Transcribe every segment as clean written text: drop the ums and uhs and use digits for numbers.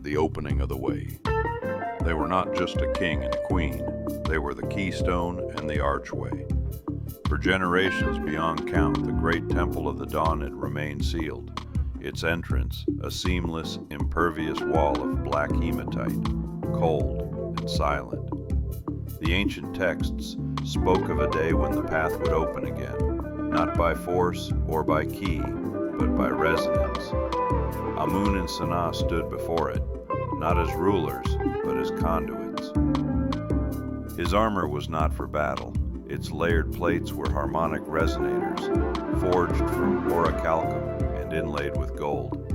the opening of the way. They were not just a king and queen, they were the keystone and the archway. For generations beyond count, the great temple of the dawn had remained sealed. Its entrance, a seamless, impervious wall of black hematite, cold and silent. The ancient texts spoke of a day when the path would open again, not by force or by key, but by resonance. Amun and Sanaa stood before it, not as rulers, but as conduits. His armor was not for battle. Its layered plates were harmonic resonators, forged from orichalcum and inlaid with gold.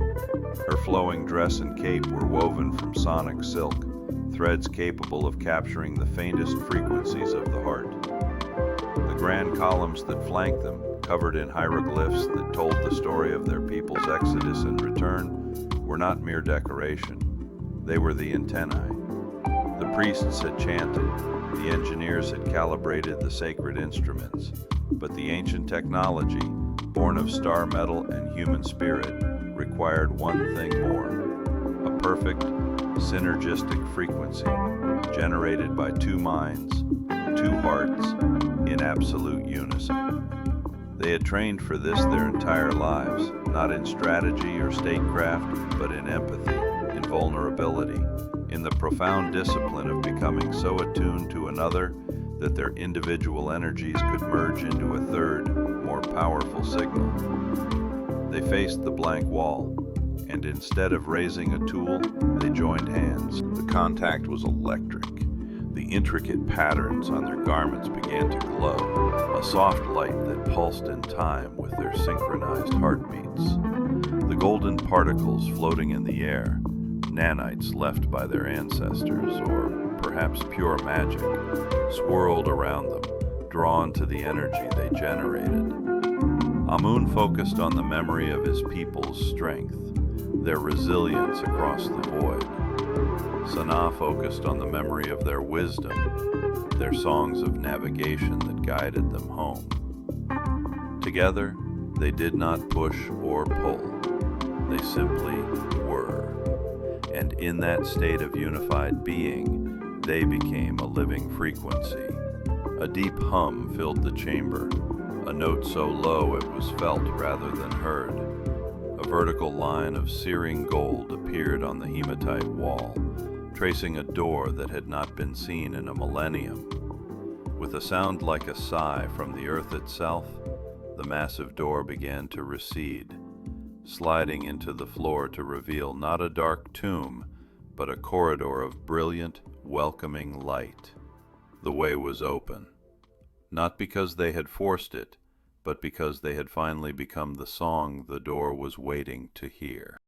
Her flowing dress and cape were woven from sonic silk, threads capable of capturing the faintest frequencies of the heart. The grand columns that flanked them, covered in hieroglyphs that told the story of their people's exodus and return, were not mere decoration. They were the antennae. The priests had chanted, the engineers had calibrated the sacred instruments, but the ancient technology, born of star metal and human spirit, required one thing more: a perfect, synergistic frequency, generated by two minds, two hearts, in absolute unison. They had trained for this their entire lives, not in strategy or statecraft, but in empathy, in vulnerability, in the profound discipline of becoming so attuned to another that their individual energies could merge into a third, more powerful signal. They faced the blank wall, and instead of raising a tool, they joined hands. The contact was electric. The intricate patterns on their garments began to glow, a soft light that pulsed in time with their synchronized heartbeats. The golden particles floating in the air, nanites left by their ancestors, or perhaps pure magic, swirled around them, drawn to the energy they generated. Amun focused on the memory of his people's strength, their resilience across the void. Sanaa focused on the memory of their wisdom, their songs of navigation that guided them home. Together, they did not push or pull. They simply were. And in that state of unified being, they became a living frequency. A deep hum filled the chamber, a note so low it was felt rather than heard. A vertical line of searing gold appeared on the hematite wall, tracing a door that had not been seen in a millennium. With a sound like a sigh from the earth itself, the massive door began to recede, sliding into the floor to reveal not a dark tomb, but a corridor of brilliant, welcoming light. The way was open, not because they had forced it, but because they had finally become the song the door was waiting to hear.